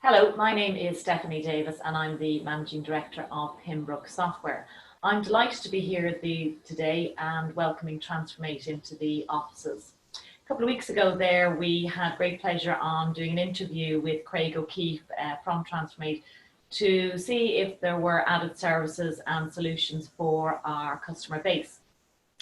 Hello, my name is Stephanie Davis and I'm the Managing Director of Pimbrook Software. I'm delighted to be here today and welcoming Transformate into the offices. A couple of weeks ago there, we had great pleasure on doing an interview with Craig O'Keefe from Transformate to see if there were added services and solutions for our customer base.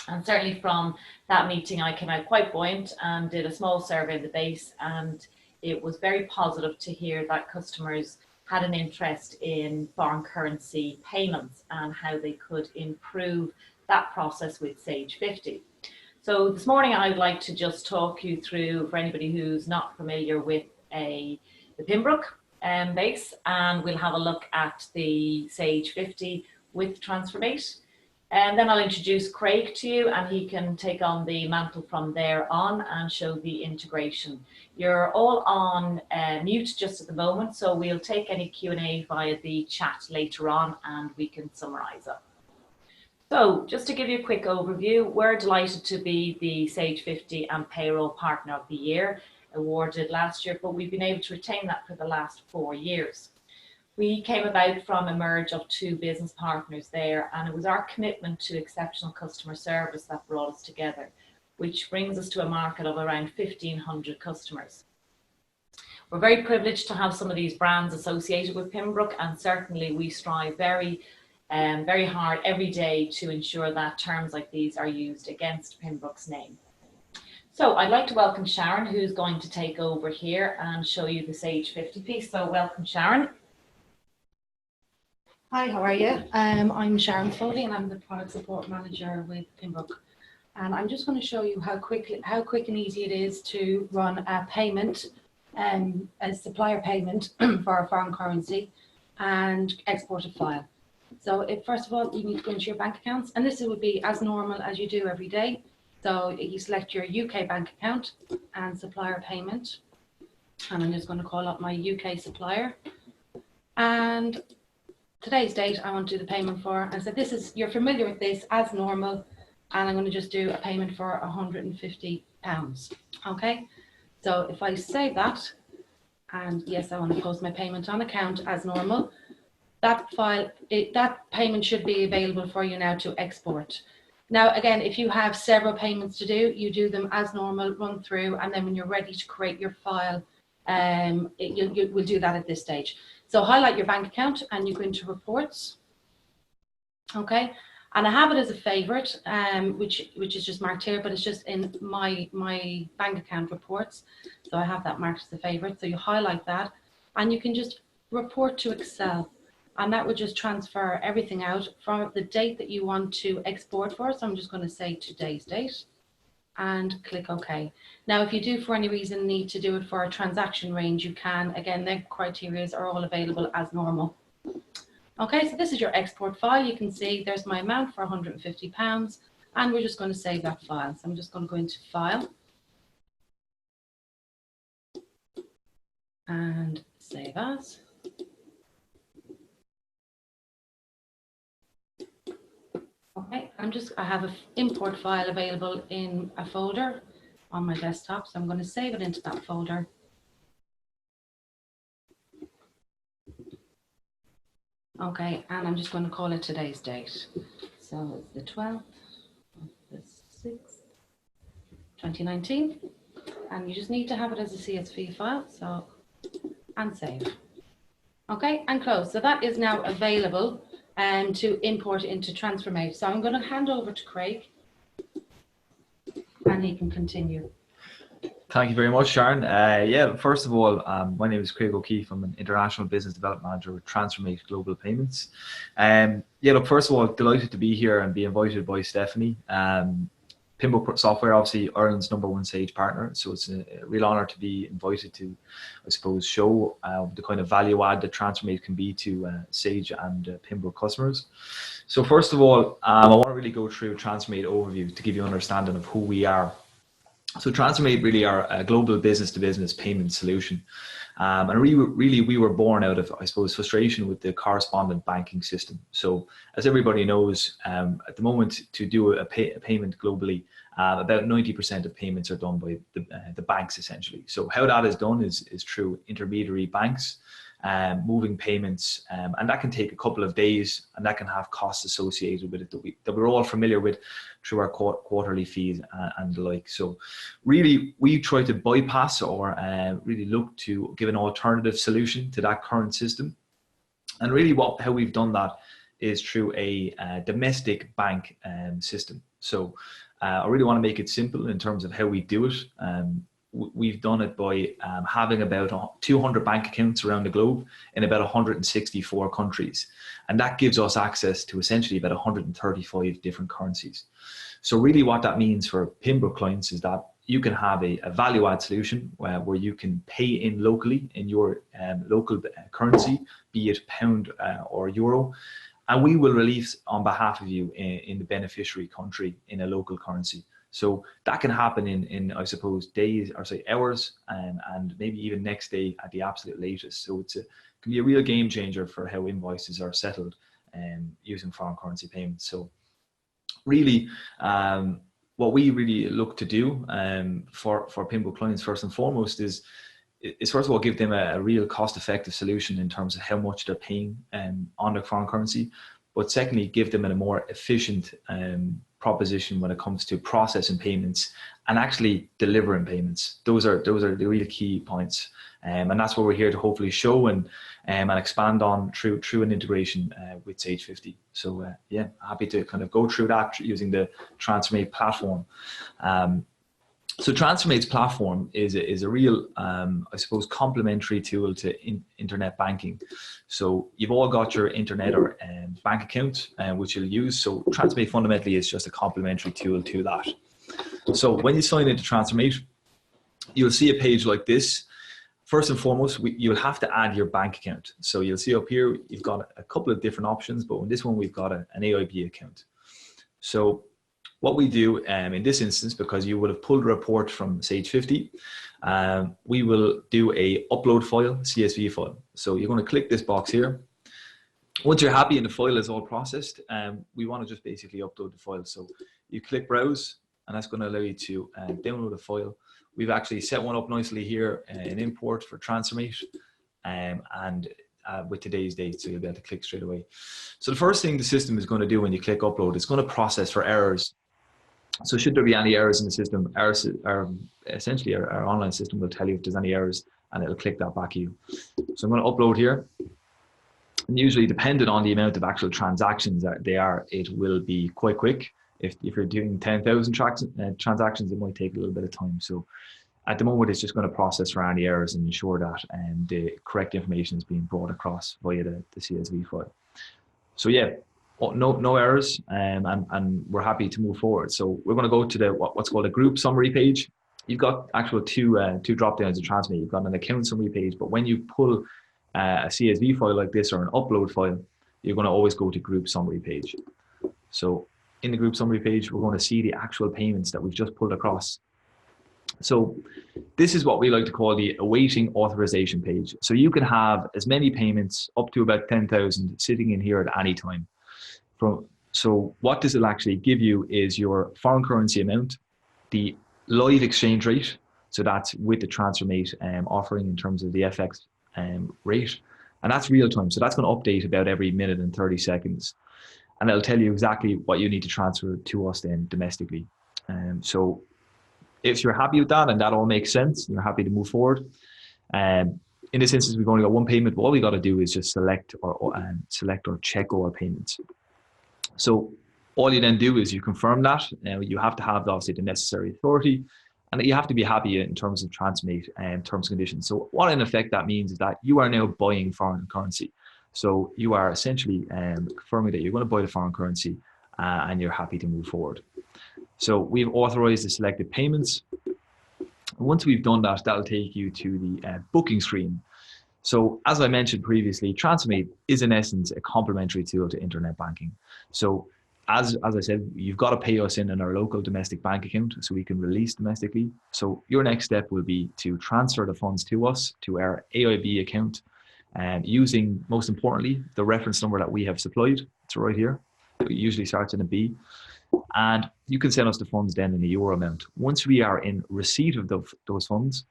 And certainly from that meeting, I came out quite buoyant and did a small survey of the base, and it was very positive to hear that customers had an interest in foreign currency payments and how they could improve that process with Sage 50. So this morning I'd like to just talk you through, for anybody who's not familiar with the Pimbrook base, and we'll have a look at the Sage 50 with Transformate. And then I'll introduce Craig to you and he can take on the mantle from there on and show the integration. You're all on mute just at the moment, so we'll take any Q&A via the chat later on and we can summarize it. So just to give you a quick overview, we're delighted to be the Sage 50 and Payroll Partner of the Year, awarded last year, but we've been able to retain that for the last 4 years. We came about from a merge of 2 business partners there, and it was our commitment to exceptional customer service that brought us together, which brings us to a market of around 1,500 customers. We're very privileged to have some of these brands associated with Pimbrook, and certainly we strive very hard every day to ensure that terms like these are used against Pimbrook's name. So I'd like to welcome Sharon, who's going to take over here and show you the Sage 50 piece. So welcome, Sharon. Hi, how are you? I'm Sharon Foley and I'm the Product Support Manager with Pimbrook. And I'm just going to show you how quick and easy it is to run a payment, a supplier payment for a foreign currency and export a file. So first of all, you need to go into your bank accounts, and this would be as normal as you do every day. So you select your UK bank account and supplier payment. And I'm just going to call up my UK supplier. And today's date I want to do the payment for, and so you're familiar with this as normal, and I'm going to just do a payment for £150. Okay, so if I save that, and yes, I want to post my payment on account as normal, that payment should be available for you now to export. Now again, if you have several payments to do, you do them as normal, run through, and then when you're ready to create your file, we'll do that at this stage. So highlight your bank account and you go into reports. Okay, and I have it as a favorite, which is just marked here, but it's just in my bank account reports. So I have that marked as a favorite. So you highlight that and you can just report to Excel, and that would just transfer everything out from the date that you want to export for. So I'm just going to say today's date and click OK. Now, if you do for any reason need to do it for a transaction range, you can. Again, the criteria are all available as normal. Okay, so this is your export file. You can see there's my amount for £150, and we're just going to save that file. So I'm just going to go into File and Save As. Okay, I have an import file available in a folder on my desktop, so I'm going to save it into that folder. Okay, and I'm just going to call it today's date. So it's the 12th of the 6th, 2019, and you just need to have it as a CSV file, so, and save. Okay, and close. So that is now available to import into Transformate. So I'm going to hand over to Craig and he can continue. Thank you very much, Sharon. Yeah, first of all, my name is Craig O'Keefe. I'm an International Business Development Manager with Transformate Global Payments. Yeah, look, first of all, delighted to be here and be invited by Stephanie. Pimbrook Software, obviously Ireland's #1 Sage partner, so it's a real honour to be invited to, I suppose, show the kind of value add that Transformate can be to Sage and Pimbrook customers. So first of all, I want to really go through Transformate overview to give you an understanding of who we are. So Transformate really are a global business-to-business payment solution. And we were born out of, I suppose, frustration with the correspondent banking system. So as everybody knows, at the moment to do a payment globally, about 90% of payments are done by the banks essentially. So how that is done is through intermediary banks. moving payments, and that can take a couple of days, and that can have costs associated with it that we're all familiar with through our quarterly fees and the like. So really, we try to bypass or really look to give an alternative solution to that current system. And really how we've done that is through a domestic bank system. So I really want to make it simple in terms of how we do it. We've done it by having about 200 bank accounts around the globe in about 164 countries. And that gives us access to essentially about 135 different currencies. So really what that means for Pimbrook clients is that you can have a value add solution where you can pay in locally in your local currency, be it pound or euro, and we will release on behalf of you in the beneficiary country in a local currency. So that can happen in I suppose days, or say hours, and maybe even next day at the absolute latest. So it can be a real game changer for how invoices are settled using foreign currency payments. So really, what we really look to do for Pimbrook clients first and foremost is first of all give them a real cost-effective solution in terms of how much they're paying on their foreign currency, but secondly give them a more efficient proposition when it comes to processing payments and actually delivering payments. Those are the really key points, and that's what we're here to hopefully show and expand on through an integration with Sage 50. So yeah, happy to kind of go through that using the Transformate platform. So Transformate's platform is a real, I suppose, complementary tool to internet banking. So you've all got your internet or bank account, which you'll use. So Transformate fundamentally is just a complementary tool to that. So when you sign into Transformate, you'll see a page like this. First and foremost, you'll have to add your bank account. So you'll see up here, you've got a couple of different options, but in this one, we've got an AIB account. So what we do in this instance, because you would have pulled a report from Sage 50, we will do a upload file, CSV file. So you're going to click this box here. Once you're happy and the file is all processed, we want to just basically upload the file. So you click browse, and that's going to allow you to download a file. We've actually set one up nicely here in import for Transformate, and with today's date, so you'll be able to click straight away. So the first thing the system is going to do when you click upload, it's going to process for errors. So should there be any errors in the system, essentially our online system will tell you if there's any errors, and it'll click that back to you. So I'm going to upload here. And usually, depending on the amount of actual transactions that they are, it will be quite quick. If you're doing 10,000 transactions, it might take a little bit of time. So at the moment, it's just going to process for any errors and ensure that the correct information is being brought across via the CSV file. So yeah, no errors, and we're happy to move forward. So we're going to go to what's called a group summary page. You've got actual two drop downs to Transformate. You've got an account summary page, but when you pull a CSV file like this or an upload file, you're going to always go to group summary page. So in the group summary page, we're going to see the actual payments that we've just pulled across. So this is what we like to call the awaiting authorization page. So you can have as many payments up to about 10,000 sitting in here at any time. So what this will actually give you is your foreign currency amount, the live exchange rate. So that's with the Transformate offering in terms of the FX rate. And that's real time. So that's going to update about every minute and 30 seconds. And it'll tell you exactly what you need to transfer to us then domestically. So if you're happy with that and that all makes sense, you're happy to move forward. In this instance, we've only got one payment, but all we got to do is just select or check all payments. So all you then do is you confirm that. You have to have obviously the necessary authority, and you have to be happy in terms of Transformate and terms and conditions. So what in effect that means is that you are now buying foreign currency. So you are essentially confirming that you're going to buy the foreign currency and you're happy to move forward. So we've authorized the selected payments. Once we've done that, that'll take you to the booking screen. So as I mentioned previously, Transformate is in essence a complementary tool to internet banking. So as I said, you've got to pay us in our local domestic bank account so we can release domestically. So your next step will be to transfer the funds to us, to our AIB account, and using, most importantly, the reference number that we have supplied. It's right here. It usually starts in a B. And you can send us the funds then in a euro amount. Once we are in receipt of those funds,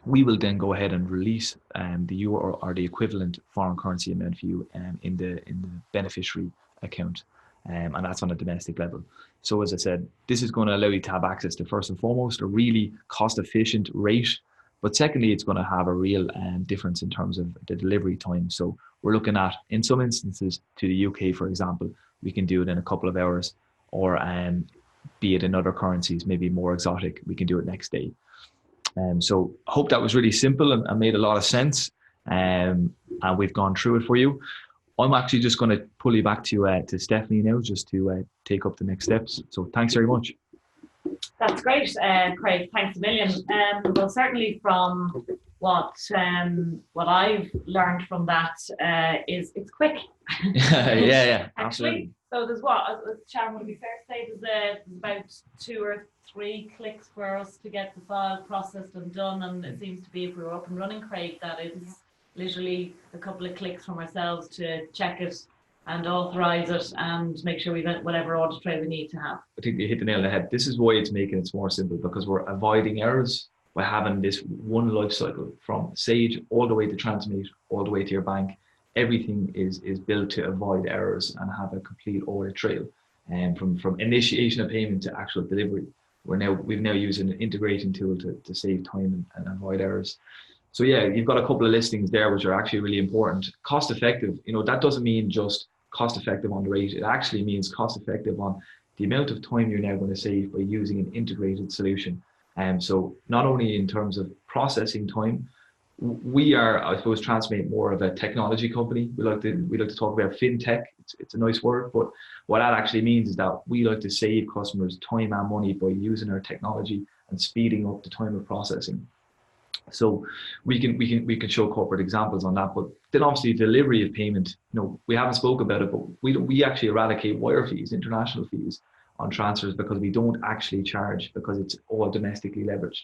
we will then go ahead and release the euro or the equivalent foreign currency amount for you in the beneficiary account, and that's on a domestic level. So as I said, this is going to allow you to have access to, first and foremost, a really cost-efficient rate, but secondly, it's going to have a real difference in terms of the delivery time. So we're looking at, in some instances, to the UK, for example, we can do it in a couple of hours, or be it in other currencies, maybe more exotic, we can do it next day. So I hope that was really simple and made a lot of sense, and we've gone through it for you. I'm actually just going to pull you back to Stephanie now, just to take up the next steps. So thanks very much. That's great, Craig. Thanks a million. Well, certainly from what I've learned from that is it's quick. yeah, Actually, absolutely. so there's what, Sharon, would it be fair to say there's about 2 or 3 clicks for us to get the file processed and done, and it seems to be, if we were up and running, Craig, that it's literally a couple of clicks from ourselves to check it and authorize it and make sure we get whatever audit trail we need to have. I think you hit the nail on the head. This is why it's making it more simple, because we're avoiding errors by having this one life cycle from Sage all the way to Transmate, all the way to your bank. Everything is built to avoid errors and have a complete audit trail, and from initiation of payment to actual delivery. We've now used an integrating tool to save time and avoid errors. So yeah, you've got a couple of listings there which are actually really important. Cost effective, that doesn't mean just cost effective on the rate. It actually means cost effective on the amount of time you're now going to save by using an integrated solution. So not only in terms of processing time, we are, I suppose, Transmate more of a technology company. We like to talk about fintech. It's a nice word, but what that actually means is that we like to save customers time and money by using our technology and speeding up the time of processing. So we can show corporate examples on that, but then obviously delivery of payment, we haven't spoke about it, but we actually eradicate wire fees, international fees on transfers, because we don't actually charge, because it's all domestically leveraged.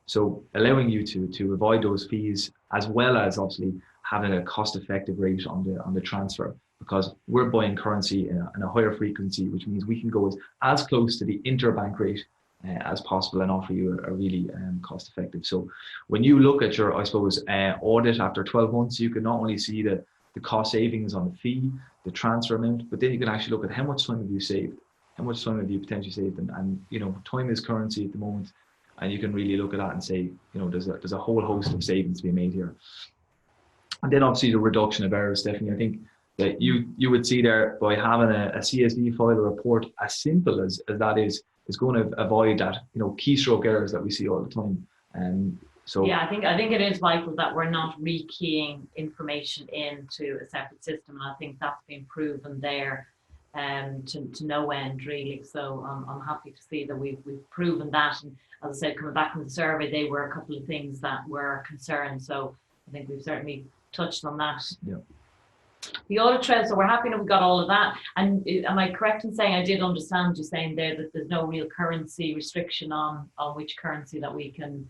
So allowing you to avoid those fees, as well as obviously having a cost-effective rate on the transfer, because we're buying currency in a higher frequency, which means we can go as close to the interbank rate as possible and offer you a really cost-effective. So when you look at your, I suppose, audit after 12 months, you can not only see the cost savings on the fee, the transfer amount, but then you can actually look at how much time have you saved, how much time have you potentially saved, and time is currency at the moment. And you can really look at that and say, there's a whole host of savings to be made here. And then obviously the reduction of errors, Stephanie. I think that you would see there, by having a CSV file or report as simple as that is going to avoid that, keystroke errors that we see all the time. So yeah, I think it is vital that we're not rekeying information into a separate system, and I think that's been proven there to no end, really. So I'm happy to see that we've proven that. And as I said, coming back from the survey, they were a couple of things that were concerned. So I think we've certainly touched on that. Yeah. The audit trail, so we're happy that we got all of that. And am I correct in saying, I did understand you saying there that there's no real currency restriction on which currency that we can,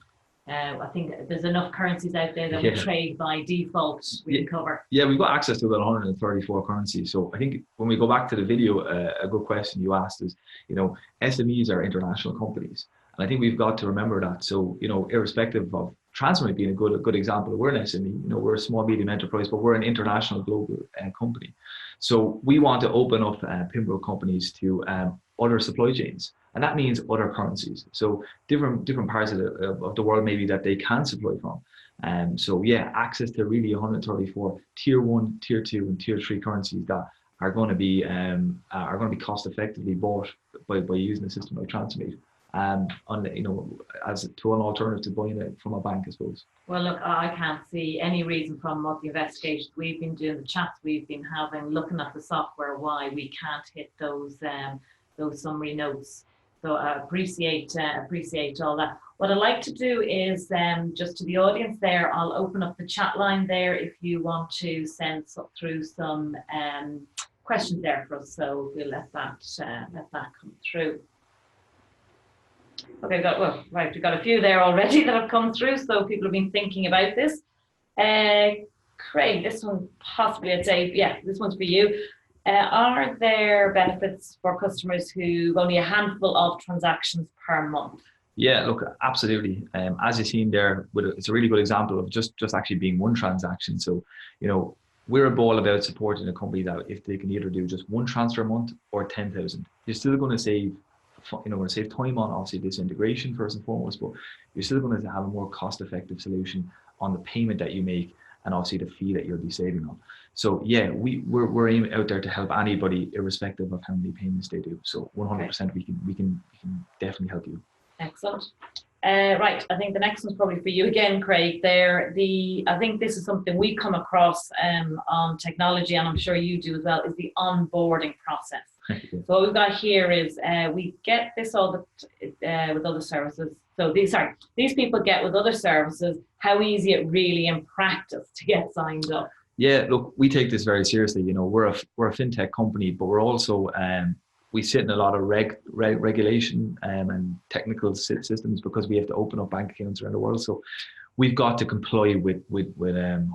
I think there's enough currencies out there that we trade by default, we can cover. Yeah, we've got access to about 134 currencies. So I think when we go back to the video, a good question you asked is, SMEs are international companies. And I think we've got to remember that. So, irrespective of Transmate being a good example, we're an SME, we're a small, medium enterprise, but we're an international global company. So we want to open up Pimbrook companies to other supply chains. And that means other currencies. So different parts of the world maybe that they can supply from. So yeah, access to really 134 tier 1, tier 2, and tier 3 currencies that are going to be cost effectively bought by using a system like Transmate. As to an alternative to buying it from a bank, I suppose. Well, look, I can't see any reason from what the investigations we've been doing, the chats we've been having, looking at the software, why we can't hit those summary notes. So I appreciate all that. What I'd like to do is just to the audience there, I'll open up the chat line there if you want to send through some questions there for us. So we'll let that come through. Okay, we've got a few there already that have come through, so people have been thinking about this. Craig, this one possibly, I'd say, yeah, this one's for you. Are there benefits for customers who only a handful of transactions per month? Yeah, look, absolutely. As you've seen there, it's a really good example of just actually being one transaction. So, you know, we're all about supporting a company that if they can either do just one transfer a month or 10,000, you're still going to save, save time on obviously this integration first and foremost, but you're still going to have a more cost-effective solution on the payment that you make and obviously the fee that you'll be saving on. So yeah, we're aiming out there to help anybody irrespective of how many payments they do. So 100% we can definitely help you. Excellent. Right, I think the next one's probably for you again, Craig. I think this is something we come across on technology, and I'm sure you do as well, is the onboarding process. So what we've got here is we get this all with other services. So these people get with other services how easy it really in practice to get signed up. Yeah, look, we take this very seriously. You know, we're a fintech company, but we're also we sit in a lot of regulation and technical systems because we have to open up bank accounts around the world. So we've got to comply with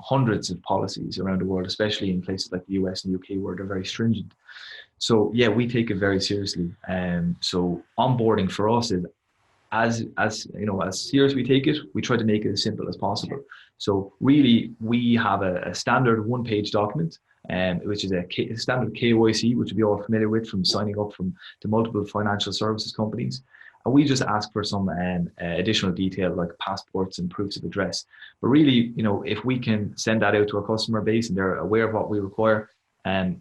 hundreds of policies around the world, especially in places like the US and UK where they're very stringent. So yeah, we take it very seriously. So onboarding for us is as serious we take it, we try to make it as simple as possible. So really, we have a standard one-page document, which is a standard KYC, which we'll be all familiar with from signing up to multiple financial services companies. And we just ask for some additional detail like passports and proofs of address. But really, you know, if we can send that out to our customer base and they're aware of what we require,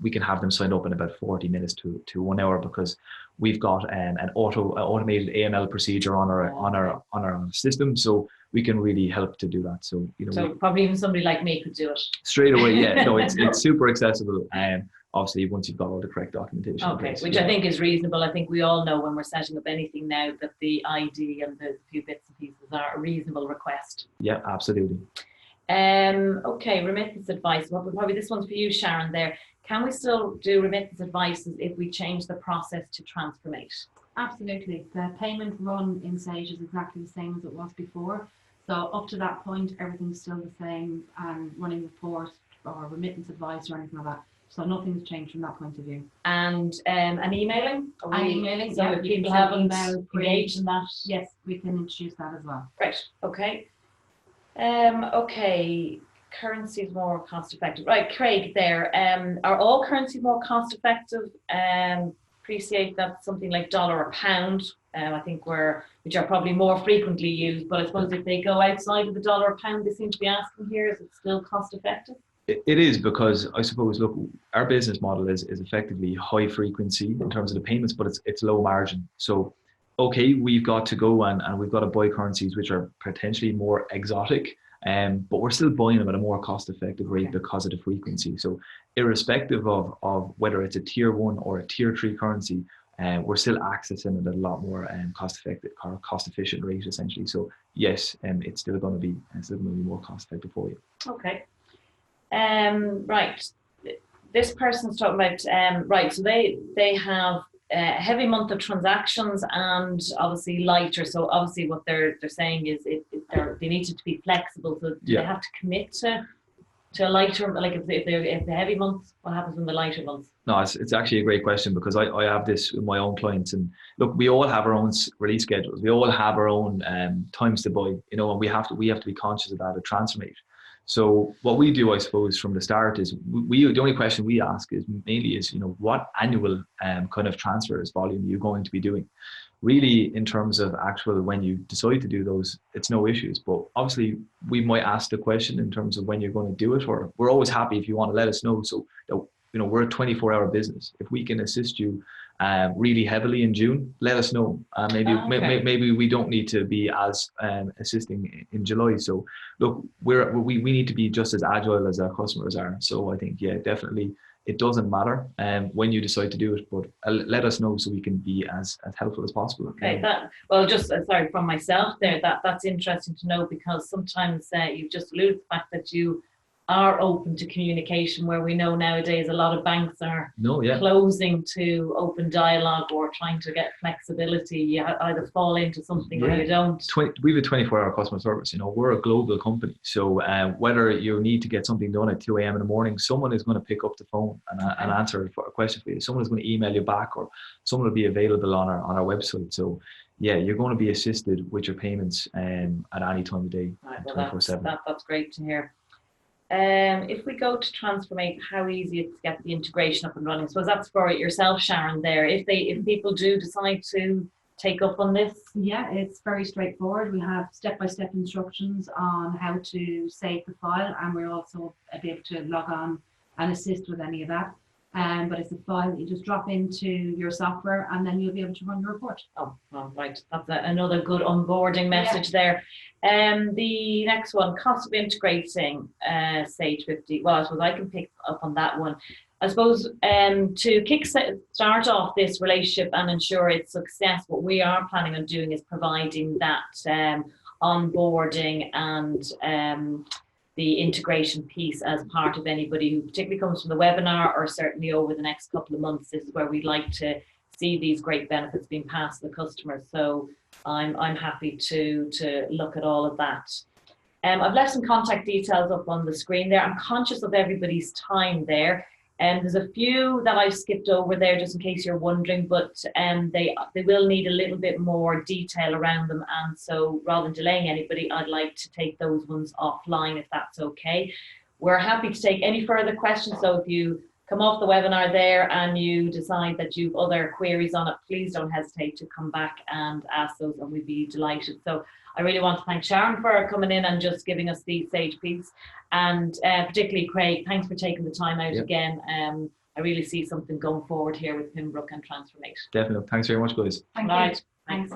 we can have them signed up in about 40 minutes to 1 hour because we've got an automated AML procedure on our system, so we can really help to do that. So you know, so probably even somebody like me could do it straight away. Yeah, no, it's super accessible. Obviously, once you've got all the correct documentation. Okay, which I think is reasonable. I think we all know when we're setting up anything now that the ID and the few bits and pieces are a reasonable request. Yeah, absolutely. Okay, remittance advice. Well, probably this one's for you, Sharon. There, can we still do remittance advices if we change the process to Transformate? Absolutely. The payment run in Sage is exactly the same as it was before. So up to that point, everything's still the same, running report or remittance advice or anything like that. So nothing's changed from that point of view. And emailing? Emailing, so if people haven't engaged in that? Yes, we can introduce that as well. Right, okay. Okay, currency is more cost effective. Right, Craig, there. Are all currencies more cost effective? Appreciate that something like dollar or pound, I think which are probably more frequently used, but I suppose if they go outside of the dollar or pound, they seem to be asking here, is it still cost effective? It is, because I suppose, look, our business model is effectively high frequency in terms of the payments, but it's low margin. So, okay, we've got to go and we've got to buy currencies which are potentially more exotic, but we're still buying them at a more cost-effective rate because of the frequency. So irrespective of whether it's a tier 1 or a tier 3 currency, we're still accessing it at a lot more cost-effective or cost-efficient rate, essentially. So yes, it's still going to be more cost-effective for you. Okay. Right. This person's talking about right. So they have a heavy month of transactions and obviously lighter. So obviously what they're saying is they need to be flexible. So do they have to commit to a lighter, like if the heavy months, what happens in the lighter months? No, it's actually a great question, because I have this with my own clients, and look, we all have our own release schedules. We all have our own times to buy, you know, and we have to be conscious of that at Transformate. So what we do, I suppose, from the start is the only question we ask is mainly you know, what annual kind of transfers volume are you going to be doing? Really, in terms of actual, when you decide to do those, it's no issues. But obviously, we might ask the question in terms of when you're going to do it, or we're always happy if you want to let us know. So that, you know, we're a 24-hour business. If we can assist you really heavily in June, let us know. Maybe we don't need to be as assisting in July. So look, we need to be just as agile as our customers are. So I think, yeah, definitely, it doesn't matter when you decide to do it, but let us know so we can be as helpful as possible. Okay, just sorry, from myself there, that's interesting to know, because sometimes you've just alluded to the fact that you are open to communication, where we know nowadays a lot of banks are closing to open dialogue or trying to get flexibility. You either fall into something or you don't. We have a 24-hour customer service. You know, we're a global company, so whether you need to get something done at 2 a.m. in the morning, someone is going to pick up the phone and answer a question for you. Someone is going to email you back, or someone will be available on our website. So yeah, you're going to be assisted with your payments at any time of day, Right, well, 24/7. that's great to hear. If we go to Transformate, how easy it is to get the integration up and running? So that's for yourself, Sharon, there. If people do decide to take up on this? Yeah, it's very straightforward. We have step-by-step instructions on how to save the file, and we're also able to log on and assist with any of that. But it's a file that you just drop into your software, and then you'll be able to run your report. Oh, well, right. That's another good onboarding message there. The next one, cost of integrating Sage 50. Well, I suppose I can pick up on that one. I suppose to start off this relationship and ensure its success, what we are planning on doing is providing that onboarding and the integration piece as part of anybody who particularly comes from the webinar, or certainly over the next couple of months. This is where we'd like to see these great benefits being passed to the customers. So I'm happy to look at all of that. I've left some contact details up on the screen there. I'm conscious of everybody's time there. And there's a few that I've skipped over there just in case you're wondering, but they will need a little bit more detail around them. And so rather than delaying anybody, I'd like to take those ones offline if that's okay. We're happy to take any further questions. So if you come off the webinar there and you decide that you've other queries on it, please don't hesitate to come back and ask those, and we'd be delighted. So I really want to thank Sharon for coming in and just giving us the Sage piece, and particularly Craig, thanks for taking the time out again. I really see something going forward here with Pimbrook and Transformate. Definitely. Thanks very much, guys. Thank you. Right. Thanks.